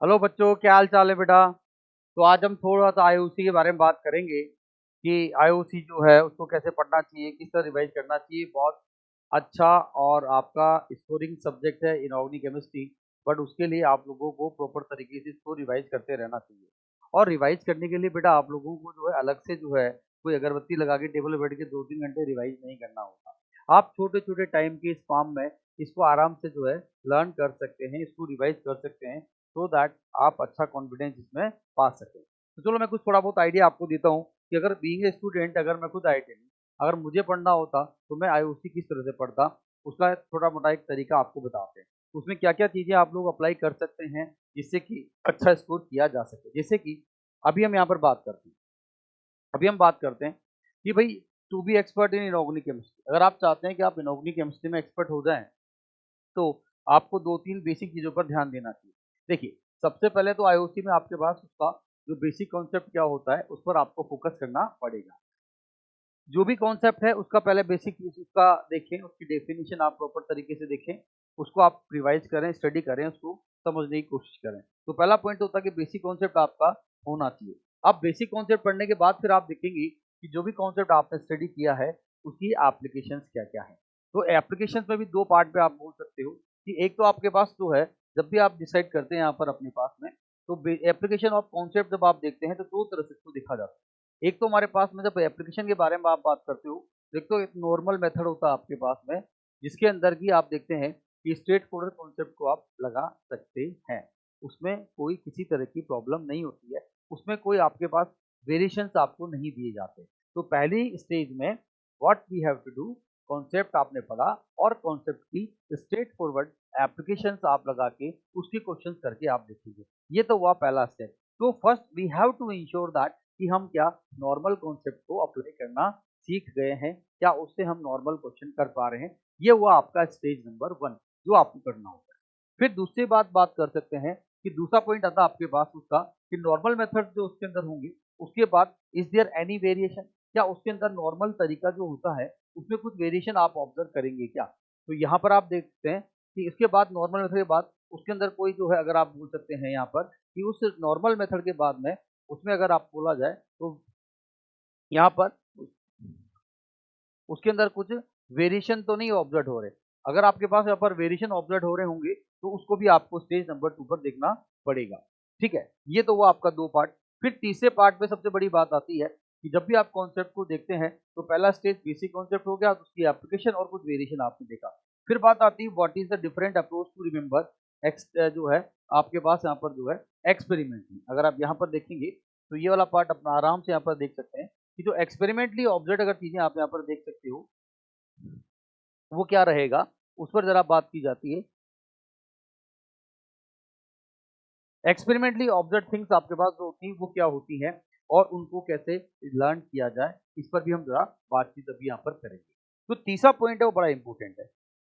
Hello बच्चों, क्या हाल चाल है बेटा। तो आज हम थोड़ा सा आईओसी के बारे में बात करेंगे कि आईओसी जो है उसको कैसे पढ़ना चाहिए, किस तरह रिवाइज करना चाहिए। बहुत अच्छा और आपका स्कोरिंग सब्जेक्ट है इनऑर्गेनिक केमिस्ट्री। बट उसके लिए आप लोगों को प्रॉपर तरीके से इसको रिवाइज करते रहना चाहिए। और रिवाइज करने के लिए बेटा आप लोगों को जो है अलग से जो है कोई अगरबत्ती लगा के टेबल पे बैठ के 2-3 घंटे रिवाइज नहीं करना होता। आप छोटे छोटे टाइम के स्पाम में इसको आराम से जो है लर्न कर सकते हैं, इसको रिवाइज कर सकते हैं, सो दैट आप अच्छा कॉन्फिडेंस इसमें पा सकें। तो चलो मैं कुछ थोड़ा बहुत आइडिया आपको देता हूँ कि अगर बीइंग ए स्टूडेंट, अगर मैं खुद आईआईटी में अगर मुझे पढ़ना होता तो मैं आईओसी किस तरह से पढ़ता, उसका छोटा मोटा एक तरीका आपको बताते हैं। उसमें क्या क्या चीजें आप लोग अप्लाई कर सकते हैं जिससे कि अच्छा स्कोर किया जा सके। जैसे कि अभी हम यहाँ पर बात करते हैं, अभी हम बात करते हैं कि भाई to be expert in inorganic chemistry, अगर आप चाहते हैं कि आप इनऑर्गेनिक केमिस्ट्री में एक्सपर्ट हो जाएं तो आपको 2-3 बेसिक चीज़ों पर ध्यान देना चाहिए। देखिए, सबसे पहले तो आईओसी में आपके पास उसका जो बेसिक कॉन्सेप्ट क्या होता है, उस पर आपको फोकस करना पड़ेगा। जो भी कॉन्सेप्ट है उसका पहले बेसिक चीज़ उसका देखें, उसकी डेफिनिशन आप प्रॉपर तरीके से देखें, उसको आप रिवाइज करें, स्टडी करें, उसको समझने की कोशिश करें। तो पहला पॉइंट होता है कि बेसिक कॉन्सेप्ट आपका होना चाहिए। अब बेसिक कॉन्सेप्ट पढ़ने के बाद फिर आप देखेंगे कि जो भी कॉन्सेप्ट आपने स्टडी किया है उसकी एप्लीकेशंस क्या-क्या हैं। तो एप्लीकेशंस में भी 2 पार्ट पे आप बोल सकते हो कि एक तो आपके पास जो है, जब भी आप डिसाइड करते हैं यहाँ पर अपने पास में, तो बे एप्लीकेशन ऑफ कॉन्सेप्ट जब आप देखते हैं तो 2 तरह से इसको देखा जाता है। एक तो हमारे पास में जब एप्लीकेशन के बारे में आप बात करते हो, तो एक तो एक नॉर्मल मेथड होता है आपके पास में, जिसके अंदर की आप देखते हैं कि स्ट्रेट फॉरवर्ड कॉन्सेप्ट को आप लगा सकते हैं। उसमें कोई किसी तरह की प्रॉब्लम नहीं होती है, उसमें कोई आपके पास वेरिएशंस आपको नहीं दिए जाते। तो पहली स्टेज में what we have to do, concept आपने पढ़ा और कॉन्सेप्ट की स्ट्रेट फॉरवर्ड एप्लीकेशंस आप लगा के उसके क्वेश्चंस करके आप देखेंगे। ये तो हुआ पहला स्टेप। तो first we have to ensure that कि हम क्या नॉर्मल कॉन्सेप्ट को अप्लाई करना सीख गए हैं, क्या उससे हम नॉर्मल क्वेश्चन कर पा रहे हैं। ये हुआ आपका स्टेज नंबर 1 जो आपको करना होगा। फिर दूसरी बात कर सकते हैं कि दूसरा पॉइंट आता आपके पास उसका कि नॉर्मल मेथड जो उसके अंदर होंगे, उसके बाद इज देयर एनी वेरिएशन, क्या उसके अंदर नॉर्मल तरीका जो होता है उसमें कुछ वेरिएशन आप ऑब्जर्व करेंगे क्या। तो यहाँ पर आप देखते हैं कि इसके बाद नॉर्मल मेथड के बाद उसके अंदर कोई जो है, अगर आप बोल सकते हैं यहाँ पर कि उस नॉर्मल मेथड के बाद में उसमें अगर आप बोला जाए तो यहाँ पर उसके अंदर कुछ वेरिएशन तो नहीं ऑब्जर्व हो रहे। अगर आपके पास यहाँ पर वेरिएशन ऑब्जर्व हो रहे होंगे तो उसको भी आपको स्टेज नंबर 2 पर देखना पड़ेगा। ठीक है, ये तो हुआ आपका 2 पार्ट। फिर तीसरे पार्ट में सबसे बड़ी बात आती है कि जब भी आप कॉन्सेप्ट को देखते हैं तो पहला स्टेज बेसिक कॉन्सेप्ट हो गया, उसकी एप्लीकेशन और कुछ वेरिएशन आपने देखा। फिर बात आती है what is the different approach to remember X जो है आपके पास यहाँ पर जो है एक्सपेरिमेंट में। अगर आप यहाँ पर देखेंगे तो ये वाला पार्ट अपना आराम से यहाँ पर देख सकते हैं कि जो एक्सपेरिमेंटली ऑब्जर्व अगर चीजें आप यहाँ पर देख सकते हो वो क्या रहेगा, उस पर जरा बात की जाती है। एक्सपेरिमेंटली ऑब्जर्व थिंग्स आपके पास जो होती हैं वो क्या होती हैं और उनको कैसे लर्न किया जाए, इस पर भी हम जरा बातचीत अभी यहाँ पर करेंगे। तो तीसरा पॉइंट है वो बड़ा इंपॉर्टेंट है।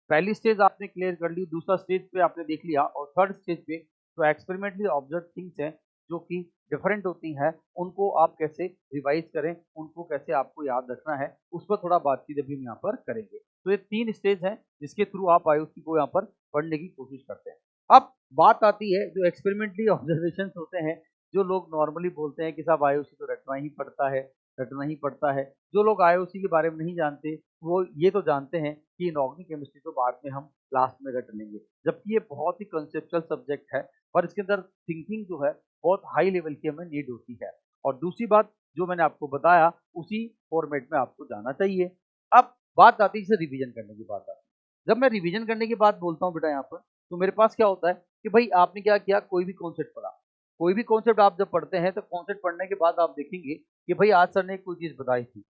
पहली स्टेज आपने क्लियर कर ली, दूसरा स्टेज पे आपने देख लिया और थर्ड स्टेज पे जो एक्सपेरिमेंटली ऑब्जर्व थिंग्स हैं जो कि डिफरेंट होती हैं, उनको आप कैसे रिवाइज करें, उनको कैसे आपको याद रखना है, उस पर थोड़ा बातचीत अभी हम यहाँ पर करेंगे। तो ये 3 स्टेज हैं जिसके थ्रू आप आईओसी को यहाँ पर पढ़ने की कोशिश करते हैं। अब बात आती है जो एक्सपेरिमेंटली ऑब्जर्वेशंस होते हैं, जो लोग नॉर्मली बोलते हैं कि साहब आईओसी तो रटना ही पड़ता है, रटना ही पड़ता है। जो लोग आईओसी के बारे में नहीं जानते वो ये तो जानते हैं कि इनऑर्गेनिक केमिस्ट्री तो बाद में हम लास्ट में रट लेंगे, जबकि ये बहुत ही कंसेप्चुअल सब्जेक्ट है और इसके अंदर थिंकिंग जो है बहुत हाई लेवल की हमें नीड होती है। और दूसरी बात जो मैंने आपको बताया उसी फॉर्मेट में आपको जाना चाहिए। अब बात आती है इसे रिवीजन करने की बात आती है। जब मैं रिवीजन करने की बात बोलता हूँ बेटा यहाँ पर, तो मेरे पास क्या होता है कि भाई आपने क्या किया, कोई भी कॉन्सेप्ट पढ़ा, कोई भी कॉन्सेप्ट आप जब पढ़ते हैं तो कॉन्सेप्ट पढ़ने के बाद आप देखेंगे कि भाई आज सर ने कोई चीज बताई थी,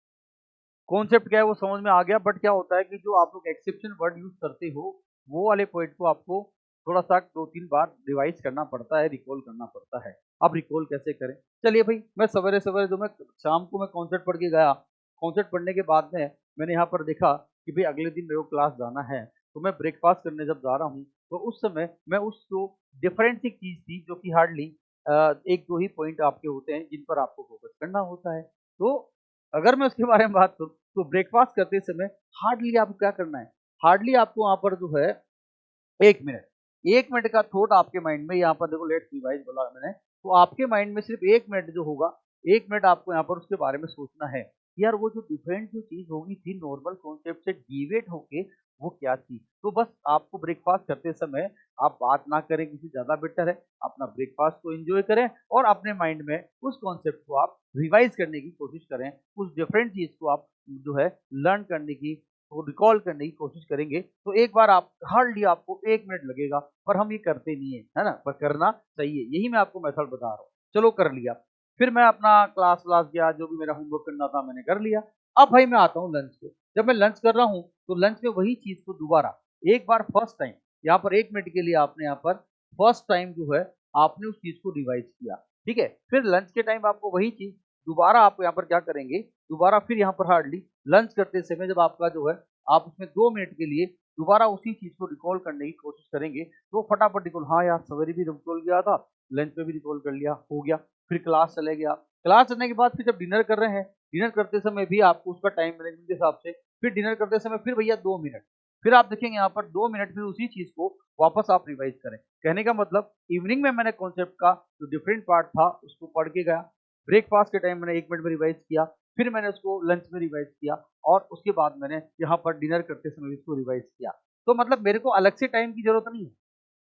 कॉन्सेप्ट क्या है वो समझ में आ गया, बट क्या होता है कि जो आप लोग एक्सेप्शन वर्ड यूज करते हो वो वाले पॉइंट को आपको थोड़ा सा 2-3 बार रिवाइज करना पड़ता है, रिकॉल करना पड़ता है। अब रिकॉल कैसे करें, चलिए भाई मैं सवेरे सवेरे जो मैं शाम को मैं कॉन्सेप्ट पढ़ के गया, कॉन्सेप्ट पढ़ने के बाद में मैंने यहाँ पर देखा कि भाई अगले दिन मेरे को क्लास जाना है, तो मैं ब्रेकफास्ट करने जब जा रहा हूँ तो उस समय मैं उसको डिफरेंट सी चीज थी जो कि हार्डली एक दो ही पॉइंट आपके होते हैं जिन पर आपको फोकस करना होता है। तो अगर मैं उसके बारे में बात करूँ तो ब्रेकफास्ट करते समय हार्डली आपको क्या करना है, हार्डली आपको वहां पर जो है 1 मिनट, 1 मिनट का थॉट आपके माइंड में, यहाँ पर देखो लेट्स रिवाइज बोला मैंने, तो आपके माइंड में सिर्फ 1 मिनट जो होगा, 1 मिनट आपको यहाँ पर उसके बारे में सोचना है। यार वो जो डिफरेंट जो चीज़ होगी थी नॉर्मल कॉन्सेप्ट से डिविएट होके, वो क्या थी? तो बस आपको ब्रेकफ़ास्ट करते समय आप बात ना करें किसी ज़्यादा बेटर है। अपना ब्रेकफ़ास्ट को एन्जॉय करें और अपने माइंड में उस कॉन्सेप्ट को आप रिवाइज़ करने की कोशिश करें। उस डिफरेंट चीज़ को आप जो है लर्न करने की, वो रिकॉल करने की कोशिश करेंगे, तो एक बार आप हार्डली आपको 1 मिनट लगेगा, पर हम ये करते नहीं है ना? पर करना चाहिए, यही मैं आपको मेथड बता रहा हूँ। चलो कर लिया, फिर मैं अपना क्लास गया, जो भी मेरा होमवर्क करना था मैंने कर लिया। अब भाई मैं आता हूँ लंच पे, जब मैं लंच कर रहा हूँ, तो लंच में वही चीज़ को दोबारा एक बार फर्स्ट टाइम, यहाँ पर 1 मिनट के लिए आपने यहाँ पर फर्स्ट टाइम जो है, आपने उस चीज़ को रिवाइज़ किया, ठीक है? फिर लंच के टाइम आपको वही चीज़ दोबारा आप यहाँ पर क्या करेंगे, दोबारा फिर यहाँ पर हार्डली लंच करते समय जब आपका जो है, आप उसमें 2 मिनट के लिए दोबारा उसी चीज़ को रिकॉल करने की कोशिश करेंगे, तो फटाफट रिकॉल, हाँ यार सवेरे भी रिकॉल किया था, लंच में भी रिकॉल कर लिया, हो गया। फिर क्लास चले गया, क्लास चलने के बाद फिर जब डिनर कर रहे हैं, डिनर करते समय भी आपको उसका टाइम मैनेजमेंट के हिसाब से, फिर डिनर करते समय फिर भैया 2 मिनट, फिर आप देखेंगे यहाँ पर 2 मिनट फिर उसी चीज़ को वापस आप रिवाइज़ करें। कहने का मतलब इवनिंग में मैंने कॉन्सेप्ट का जो डिफरेंट पार्ट था उसको पढ़ के गया, ब्रेकफास्ट के टाइम मैंने 1 मिनट में रिवाइज़ किया, फिर मैंने उसको लंच में रिवाइज़ किया और उसके बाद मैंने यहाँ पर डिनर करते समय भी इसको रिवाइज़ किया। तो मतलब मेरे को अलग से टाइम की ज़रूरत नहीं है।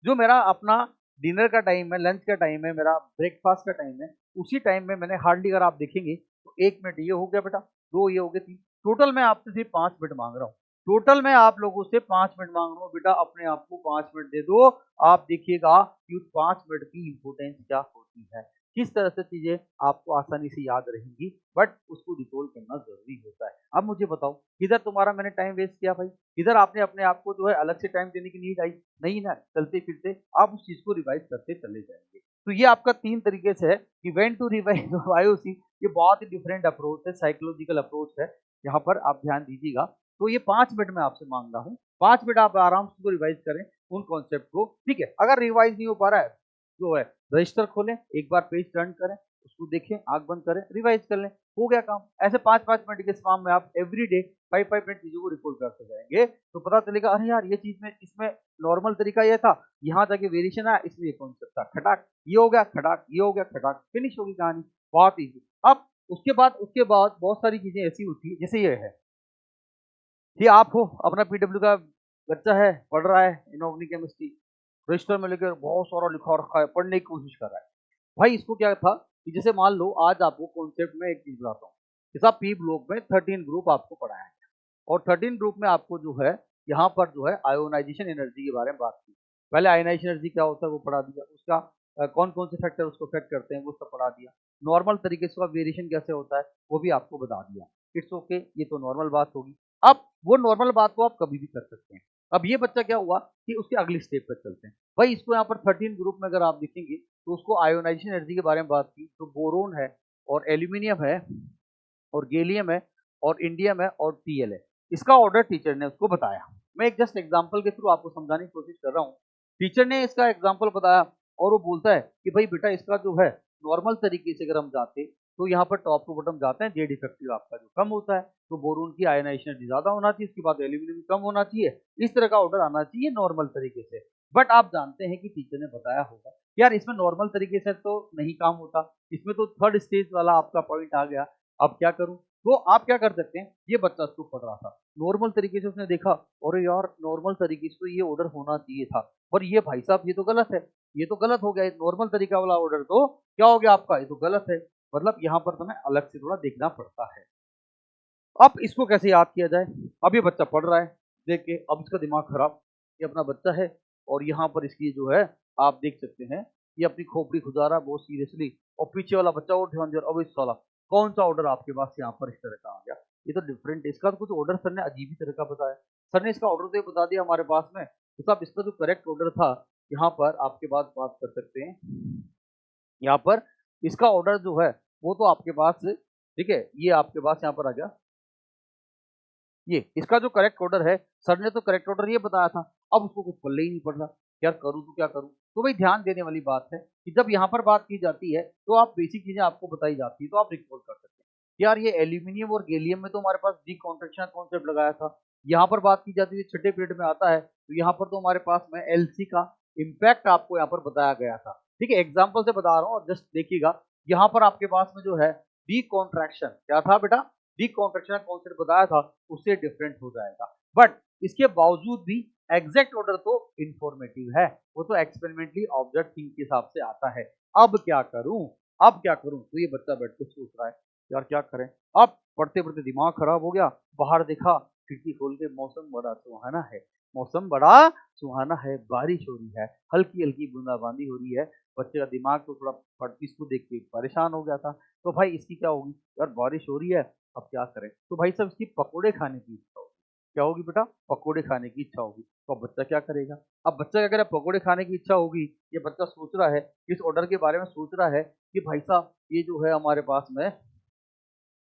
जो मेरा अपना डिनर का टाइम है, लंच का टाइम है, मेरा ब्रेकफास्ट का टाइम है, उसी टाइम में मैंने हार्डली, अगर आप देखेंगे तो 1 मिनट ये हो गया बेटा, 2 ये हो गए, 3, टोटल मैं आपसे सिर्फ 5 मिनट माँग रहा हूँ। टोटल मैं आप लोगों से 5 मिनट माँग रहा हूँ, बेटा अपने आप को 5 मिनट दे दो। आप देखिएगा कि उस 5 मिनट की इम्पोर्टेंस क्या होती है। किस तरह से चीज़ें आपको आसानी से याद रहेंगी, बट उसको रिकॉल करना ज़रूरी होता है। अब मुझे बताओ, किधर तुम्हारा मैंने टाइम वेस्ट किया भाई? किधर आपने अपने आप को जो है अलग से टाइम देने की नीड आई? नहीं ना, चलते-फिरते आप उस चीज़ को रिवाइज़ करते चले जाएँगे। तो ये आपका 3 तरीके से है कि व्हेन टू रिवाइज़ आईओसी, ये बहुत ही डिफरेंट अप्रोच है, साइकोलॉजिकल अप्रोच है। यहाँ पर आप ध्यान दीजिएगा। तो ये 5 मिनट मैं आपसे माँग रहा हूँ। 5 मिनट आप आराम से इसको रिवाइज़ करें, उन कॉन्सेप्ट को, ठीक है? अगर रिवाइज़ नहीं हो पा रहा है, जो है रजिस्टर खोलें, एक बार पेज टर्न करें, उसको देखें, आँख बंद करें, रिवाइज़ कर लें, हो गया काम। ऐसे 5-5 मिनट के स्पैम में आप एवरीडे 5-5 मिनट चीज़ों को रिकॉल करते जाएँगे, तो पता चलेगा अरे यार ये चीज़ में, इसमें नॉर्मल तरीका ये था, यहाँ जाके वेरिएशन आया, इसमें ये कॉन्सेप्ट था, खटाक, ये हो गया, खटाक, ये हो गया, खटाक, फिनिश होगी कहानी, बहुत ईज़ी। अब उसके बाद बहुत सारी चीज़ें ऐसी होती हैं, जैसे ये है कि आप हो, अपना पीडब्ल्यू का बच्चा है, पढ़ रहा है इनऑर्गेनिक केमिस्ट्री, रजिस्टर में लेकर बहुत सारा लिखा रखा है, पढ़ने की कोशिश कर रहा है। भाई इसको क्या था कि जैसे मान लो आज आपको कॉन्सेप्ट में एक चीज़ बताता हूँ, जैसा पी ब्लॉक में 13 ग्रुप आपको पढ़ाया है और 13 ग्रुप में आपको जो है, यहाँ पर जो है आयोनाइजेशन एनर्जी के बारे में बात की। पहले आयोनाइजेशन एनर्जी क्या होता है वो पढ़ा दिया, उसका कौन-कौन से फैक्टर उसको अफेक्ट करते हैं वो सब पढ़ा दिया। नॉर्मल तरीके से उसका वेरिएशन कैसे होता है वो भी आपको बता दिया। इट्स ओके, ये तो नॉर्मल बात होगी। अब वो नॉर्मल बात को आप कभी भी कर सकते हैं। अब ये बच्चा क्या हुआ कि उसके अगली स्टेप पे चलते हैं। भाई इसको यहाँ पर 13 ग्रुप में अगर आप देखेंगे तो उसको आयोनाइजेशन एनर्जी के बारे में बात की, तो बोरोन है और एल्यूमीनियम है और गैलियम है और इंडियम है और टीएल है। इसका ऑर्डर टीचर ने उसको बताया। मैं एक जस्ट एग्जांपल के थ्रू आपको समझाने की कोशिश कर रहा हूँ। टीचर ने इसका एग्जांपल बताया और वो बोलता है कि भाई बेटा इसका जो है नॉर्मल तरीके से अगर हम जाते तो यहाँ पर टॉप टू बॉटम जाते हैं, जेड इफेक्टिव आपका जो कम होता है, तो बोरोन की आयनाइजेशन एनर्जी ज्यादा होना चाहिए, उसके बाद एल्यूमिनियम कम होना चाहिए, इस तरह का ऑर्डर आना चाहिए नॉर्मल तरीके से। बट आप जानते हैं कि टीचर ने बताया होगा यार इसमें नॉर्मल तरीके से तो नहीं काम होता, इसमें तो थर्ड स्टेज वाला आपका पॉइंट आ गया, अब क्या करूं? तो आप क्या कर सकते हैं, ये बच्चा उसको पढ़ रहा था, नॉर्मल तरीके से उसने देखा और यार नॉर्मल तरीके से तो ये ऑर्डर होना चाहिए था, और ये भाई साहब ये तो गलत है, ये तो गलत हो गया, नॉर्मल तरीका वाला ऑर्डर तो क्या हो गया आपका, ये तो गलत है। मतलब यहाँ पर तुम्हें अलग से थोड़ा देखना पड़ता है। अब इसको कैसे याद किया जाए? अब ये बच्चा पढ़ रहा है, देख के अब इसका दिमाग खराब, ये अपना बच्चा है और यहाँ पर इसकी जो है आप देख सकते हैं, ये अपनी खोपड़ी खुजा रहा है बहुत सीरियसली, और पीछे वाला बच्चा और ध्यान दे रहा है, अब इस साला कौन सा ऑर्डर आपके पास यहाँ पर इस तरह का आ गया, ये तो डिफरेंट है, इसका तो कुछ ऑर्डर सर ने अजीब ही तरह का बताया, सर ने इसका ऑर्डर तो ये बता दिया हमारे पास में, तो साहब इसका जो करेक्ट ऑर्डर था, यहाँ पर आपके पास बात कर सकते हैं, यहाँ पर इसका ऑर्डर जो है वो तो आपके पास, ठीक है, ये आपके पास यहाँ पर आ गया, ये इसका जो करेक्ट ऑर्डर है, सर ने तो करेक्ट ऑर्डर ये बताया था, अब उसको कुछ पल्ले ही नहीं पड़ रहा, यार करूँ तो क्या करूँ? तो भाई ध्यान देने वाली बात है कि जब यहाँ पर बात की जाती है तो आप बेसिक चीजें आपको बताई जाती है तो आप रिकॉल कर सकते हैं। यार ये एल्यूमिनियम और गैलियम में तो हमारे पास डी कॉन्ट्रेक्शन कॉन्सेप्ट लगाया था, यहाँ पर बात की जाती है छठे पीरियड में आता है, तो यहाँ पर तो हमारे पास में एलसी का इम्पैक्ट आपको यहाँ पर बताया गया था। ठीक है, एग्जाम्पल से बता रहा हूँ, जस्ट देखिएगा। यहाँ पर आपके पास में जो है डी कॉन्ट्रैक्शन क्या था बेटा, डी कॉन्ट्रैक्शन का कॉन्सेप्ट बताया था, उससे डिफरेंट हो जाएगा। बट इसके बावजूद भी एग्जैक्ट ऑर्डर तो इंफॉर्मेटिव है, वो तो एक्सपेरिमेंटली ऑब्जर्व थिंग के हिसाब से आता है। अब क्या करूं, अब क्या करूं, तो ये बच्चा बैठ के सोच रहा है यार क्या करें। अब पढ़ते पढ़ते दिमाग खराब हो गया, बाहर देखा, खिड़की खोल के मौसम बड़ा सुहाना है, मौसम बड़ा सुहाना है, बारिश हो रही है, हल्की हल्की बूंदाबांदी हो रही है। बच्चे का दिमाग तो थोड़ा इसको देख के परेशान हो गया था। तो भाई इसकी क्या होगी यार, बारिश हो रही है, अब क्या करें। तो भाई साहब इसकी पकोड़े खाने की इच्छा होगी। क्या होगी बेटा, पकोड़े खाने की इच्छा होगी। तो अब बच्चा क्या करेगा, अब बच्चा क्या करेगा, पकोड़े खाने की इच्छा होगी, ये बच्चा सोच रहा है, इस ऑर्डर के बारे में सोच रहा है कि भाई साहब ये जो है हमारे पास में,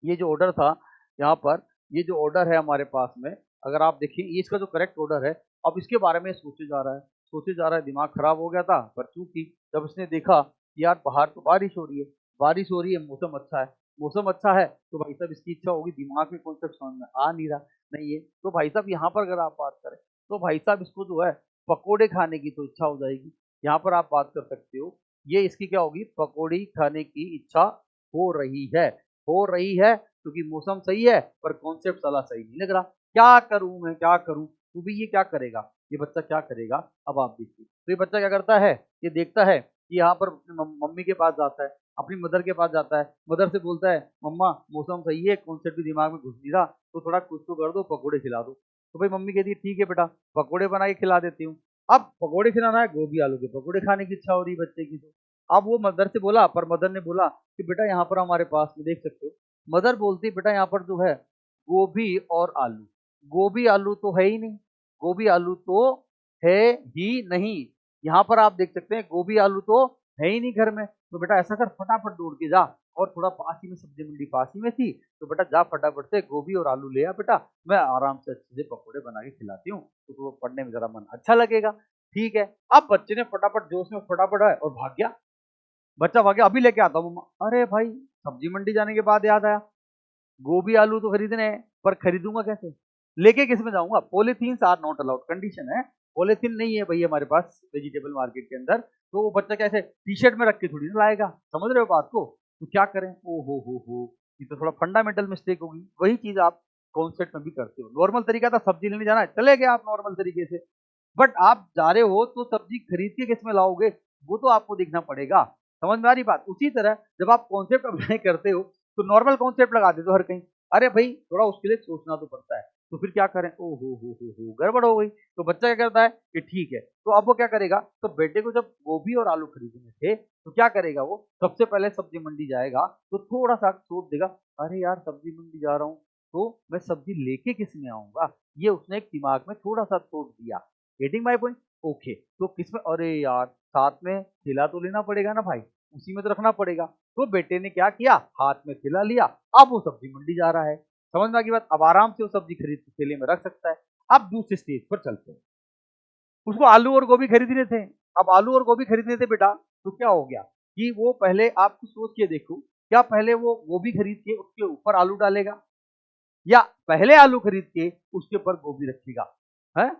ये जो ऑर्डर था यहाँ पर, ये जो ऑर्डर है हमारे पास में, अगर आप देखिए ये इसका जो करेक्ट ऑर्डर है, अब इसके बारे में सोचे जा रहा है, सोचे जा रहा है, दिमाग खराब हो गया था। पर चूंकि जब इसने देखा कि यार बाहर तो बारिश हो रही है, बारिश हो रही है, मौसम अच्छा है, मौसम अच्छा है, तो भाई साहब इसकी इच्छा होगी, दिमाग में कॉन्सेप्ट समझ में आ नहीं रहा नहीं है, तो भाई साहब यहाँ पर अगर आप बात करें तो भाई साहब इसको जो है पकोड़े खाने की तो इच्छा हो जाएगी। यहाँ पर आप बात कर सकते हो, ये इसकी क्या होगी, पकौड़ी खाने की इच्छा हो रही है, हो रही है, क्योंकि मौसम सही है पर कॉन्सेप्ट साला सही नहीं लग रहा। क्या करूं मैं, क्या करूं। तो भी ये क्या करेगा, ये बच्चा क्या करेगा, अब आप देखिए। तो ये बच्चा क्या करता है, ये देखता है कि यहाँ पर अपनी मम्मी के पास जाता है, अपनी मदर के पास जाता है, मदर से बोलता है मम्मा मौसम सही है, कॉन्सेप्ट भी दिमाग में घुस नहीं रहा, तो थोड़ा कुछ तो कर दो, पकौड़े खिला दो। तो भाई मम्मी कहती है ठीक है बेटा, पकौड़े बना के खिला देती हूँ। अब पकौड़े खिलाना है, गोभी आलू के पकौड़े खाने की इच्छा हो रही है बच्चे की। तो अब वो मदर से बोला, पर मदर ने बोला कि बेटा यहाँ पर हमारे पास में देख सकते हो, मदर बोलती बेटा यहाँ पर जो है गोभी और आलू, गोभी आलू तो है ही नहीं, गोभी आलू तो है ही नहीं, यहाँ पर आप देख सकते हैं गोभी आलू तो है ही नहीं घर में। तो बेटा ऐसा कर, फटाफट दौड़ के जा, और थोड़ा पास ही में सब्जी मंडी पास ही में थी, तो बेटा जा फटाफट से गोभी और आलू ले आ बेटा, मैं आराम से अच्छे से पकौड़े बना के खिलाती हूँ, तो पढ़ने में जरा मन अच्छा लगेगा। ठीक है, अब बच्चे ने फटाफट जोश में फटाफट है और भाग गया, बच्चा भाग गया, अभी लेके आता हूँ मम्मा। अरे भाई सब्जी मंडी जाने के बाद याद आया, गोभी आलू तो खरीदने हैं, पर खरीदूंगा कैसे, लेके किस में जाऊंगा, polythene are not allowed, condition है, पॉलीथीन नहीं है भाई हमारे पास वेजिटेबल मार्केट के अंदर, तो वो बच्चा कैसे टी शर्ट में रख के थोड़ी ना लाएगा, समझ रहे हो बात को। तो क्या करें, ओ हो, ये तो थोड़ा फंडामेंटल मिस्टेक होगी। वही चीज आप कॉन्सेप्ट में भी करते हो, नॉर्मल तरीका था सब्जी लेने जाना है, चले गए आप नॉर्मल तरीके से, बट आप जा रहे हो तो सब्जी खरीद के किस में लाओगे, वो तो आपको देखना पड़ेगा। समझ में आ रही बात। उसी तरह जब आप कॉन्सेप्ट अप्लाई करते हो तो नॉर्मल कॉन्सेप्ट लगा देते हो हर कहीं, अरे भाई थोड़ा उसके लिए सोचना तो पड़ता है, तो फिर क्या करें, ओ हो गड़बड़ हो गई। तो बच्चा क्या करता है कि ठीक है, तो अब वो क्या करेगा, तो बेटे को जब गोभी और आलू खरीदने थे तो क्या करेगा, वो सबसे पहले सब्जी मंडी जाएगा, तो थोड़ा सा सोच देगा, अरे यार सब्जी मंडी जा रहा हूँ तो मैं सब्जी लेके किस में आऊंगा, ये उसने एक दिमाग में थोड़ा सा सोच दिया। Getting my point. ओके, तो किसमें, अरे यार साथ में थैला तो लेना पड़ेगा ना भाई, उसी में तो रखना पड़ेगा। तो बेटे ने क्या किया, हाथ में थैला लिया, अब वो सब्जी मंडी जा रहा है, समझ में आ गई बात। अब आराम से वो सब्जी खरीद के थैले में रख सकता है। अब दूसरे स्टेज पर चलते हैं, उसको आलू और गोभी खरीदने थे। अब आलू और गोभी खरीदने थे बेटा, तो क्या हो गया कि वो पहले आपको सोच के देखो, क्या पहले वो गोभी खरीद के उसके ऊपर आलू डालेगा, या पहले आलू खरीद के उसके ऊपर गोभी रखेगा, है।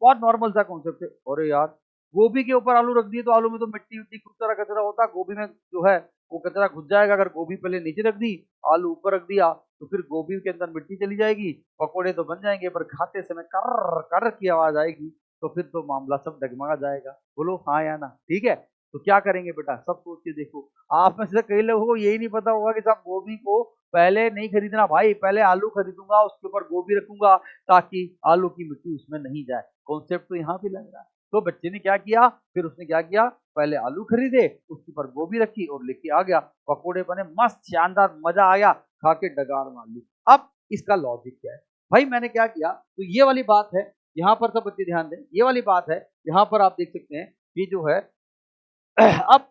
बहुत नॉर्मल सा कॉन्सेप्ट है। अरे यार गोभी के ऊपर आलू रख दिए तो आलू में तो मिट्टी विट्टी कुछ तरह कचरा होता है, गोभी में जो है वो कचरा घुस जाएगा। अगर गोभी पहले नीचे रख दी, आलू ऊपर रख दिया, तो फिर गोभी के अंदर मिट्टी चली जाएगी, पकोड़े तो बन जाएंगे पर खाते समय कर कर की आवाज आएगी, तो फिर तो मामला सब डगमगा जाएगा। बोलो हाँ या ना, ठीक है। तो क्या करेंगे बेटा, सब सोच के देखो। आप में से कई लोगों को यही नहीं पता होगा कि साहब गोभी को पहले नहीं खरीदना भाई, पहले आलू खरीदूंगा उसके ऊपर गोभी रखूंगा ताकि आलू की मिट्टी उसमें नहीं जाए। कॉन्सेप्ट तो यहाँ भी लग रहा है। तो बच्चे ने क्या किया, फिर उसने क्या किया, पहले आलू खरीदे, उसके ऊपर गोभी रखी और लेके आ गया, पकोड़े बने मस्त शानदार, मजा आया, खा के डगार मार ली। अब इसका लॉजिक क्या है भाई, मैंने क्या किया, तो ये वाली बात है, यहाँ पर सब बच्चे ध्यान दें, ये वाली बात है, यहाँ पर आप देख सकते हैं ये जो है अब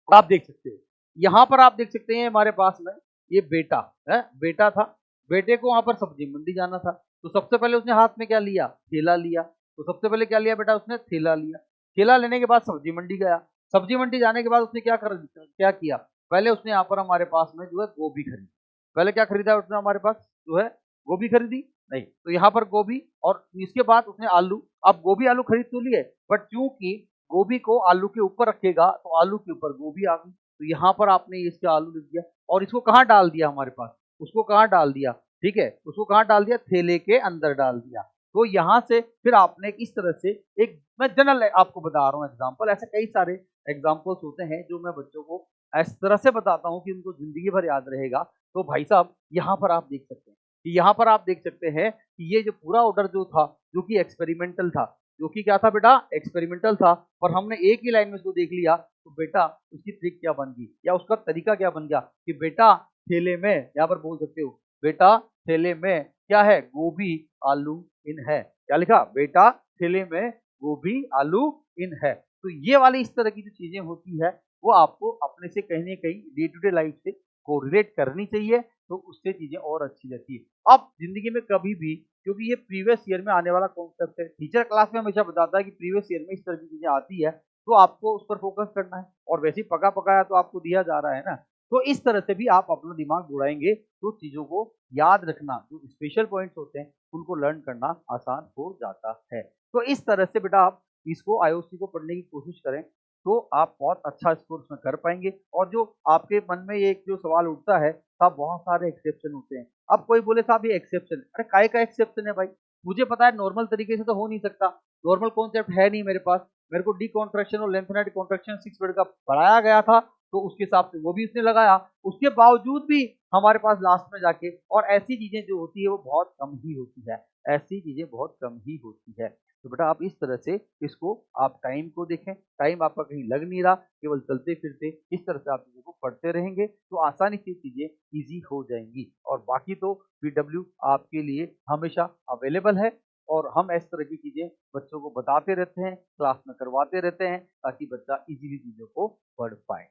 आप देख सकते हो, यहाँ पर आप देख सकते हैं हमारे पास में ये बेटा है, बेटा था, बेटे को वहां पर सब्जी मंडी जाना था, तो सबसे पहले उसने हाथ में क्या लिया, थैला लिया। तो सबसे पहले क्या लिया बेटा, उसने थैला लिया, थैला लेने के बाद सब्जी मंडी गया, सब्जी मंडी जाने के बाद उसने क्या किया, पहले उसने यहाँ पर हमारे पास में जो है गोभी खरीदी। पहले क्या खरीदा उसने हमारे पास जो है, गोभी खरीदी नहीं, तो यहाँ पर गोभी, और इसके बाद उसने आलू। अब गोभी आलू खरीद तो लिए, बट चूंकि गोभी को आलू के ऊपर रखेगा तो आलू के ऊपर गोभी आ गई। तो यहाँ पर आपने इसके आलू लिख दिया और इसको कहाँ डाल दिया हमारे पास, उसको कहाँ डाल दिया, ठीक है, उसको कहाँ डाल दिया, थैले के अंदर डाल दिया। तो यहाँ से फिर आपने इस तरह से एक, मैं जनरल आपको बता रहा हूँ एग्जाम्पल, ऐसे कई सारे एग्जाम्पल्स होते हैं जो मैं बच्चों को इस तरह से बताता हूँ कि उनको जिंदगी भर याद रहेगा। तो भाई साहब यहाँ पर आप देख सकते हैं कि यहाँ पर आप देख सकते हैं कि ये जो पूरा ऑर्डर जो था, जो कि एक्सपेरिमेंटल था, जो कि क्या था बेटा, एक्सपेरिमेंटल था, और हमने एक ही लाइन में उसको देख लिया, तो बेटा उसकी ट्रिक क्या बन गई या उसका तरीका क्या बन गया कि बेटा ठेले में, यहाँ पर बोल सकते हो बेटा ठेले में क्या है, गोभी आलू इन है। क्या लिखा, बेटा ठेले में गोभी आलू इन है। तो ये वाली इस तरह की जो चीजें होती है वो आपको अपने से कहीं ना कहीं डे टू डे लाइफ से कोरिलेट करनी चाहिए, तो उससे चीजें और अच्छी रहती है। अब जिंदगी में कभी भी, क्योंकि ये प्रीवियस ईयर में आने वाला कॉन्सेप्ट है, टीचर क्लास में हमेशा बताता है कि प्रीवियस ईयर में इस तरह की चीजें आती है, तो आपको उस पर फोकस करना है, और वैसे ही पका पकाया तो आपको दिया जा रहा है ना, तो इस तरह से भी आप अपना दिमाग दौड़ाएंगे तो चीजों को याद रखना, जो स्पेशल पॉइंट्स होते हैं उनको लर्न करना आसान हो जाता है। तो इस तरह से बेटा आप इसको आईओसी को पढ़ने की कोशिश करें तो आप बहुत अच्छा स्कोर उसमें कर पाएंगे। और जो आपके मन में एक जो सवाल उठता है, साहब बहुत सारे एक्सेप्शन होते हैं, अब कोई बोले साहब ये एक्सेप्शन, अरे काय का एक्सेप्शन है भाई, मुझे पता है नॉर्मल तरीके से तो हो नहीं सकता, नॉर्मल कॉन्सेप्ट है नहीं मेरे पास, मेरे को डी कॉन्ट्रैक्शन और लेंथेनाइट कॉन्ट्रैक्शन 6 पीरियड का पढ़ाया गया था, तो उसके हिसाब से वो भी उसने लगाया, उसके बावजूद भी हमारे पास लास्ट में जाके, और ऐसी चीजें जो होती है वो बहुत कम ही होती है, ऐसी चीजें बहुत कम ही होती है। तो बेटा आप इस तरह से इसको, आप टाइम को देखें, टाइम आपका कहीं लग नहीं रहा, केवल चलते फिरते इस तरह से आप चीजों को पढ़ते रहेंगे तो आसानी से चीजें इजी हो जाएंगी। और बाकी तो पीडब्ल्यू आपके लिए हमेशा अवेलेबल है, और हम इस तरह की चीजें बच्चों को बताते रहते हैं, क्लास में करवाते रहते हैं, ताकि बच्चा इजीली चीजों को पढ़ पाए।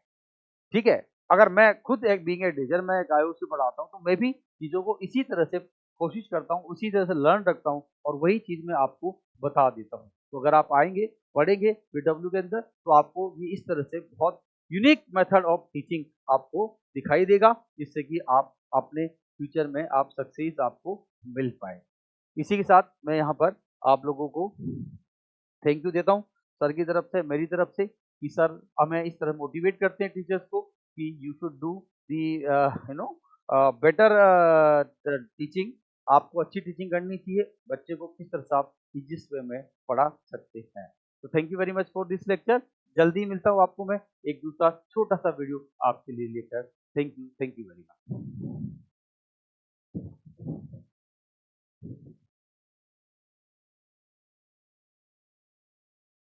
ठीक है, अगर मैं खुद एक बीइंग ए टीचर, मैं एक आईओसी पढ़ाता हूँ, तो मैं भी चीजों को इसी तरह से कोशिश करता हूँ, उसी तरह से लर्न रखता हूँ, और वही चीज मैं आपको बता देता हूँ। तो अगर आप आएंगे पढ़ेंगे पीडब्ल्यू के अंदर, तो आपको ये इस तरह से बहुत यूनिक मेथड ऑफ टीचिंग आपको दिखाई देगा, जिससे कि आप अपने फ्यूचर में आप सक्सेस आपको मिल पाए। इसी के साथ मैं यहाँ पर आप लोगों को थैंक यू देता हूँ, सर की तरफ से, मेरी तरफ से, कि सर हमें इस तरह मोटिवेट करते हैं टीचर्स को कि you should do the you know better teaching, आपको अच्छी टीचिंग करनी चाहिए, बच्चे को किस तरह से आप जिस वे में पढ़ा सकते हैं। तो thank you very much for this lecture. जल्दी मिलता हूँ आपको मैं एक दूसरा छोटा सा वीडियो आपके लिए लेकर। Thank you very much.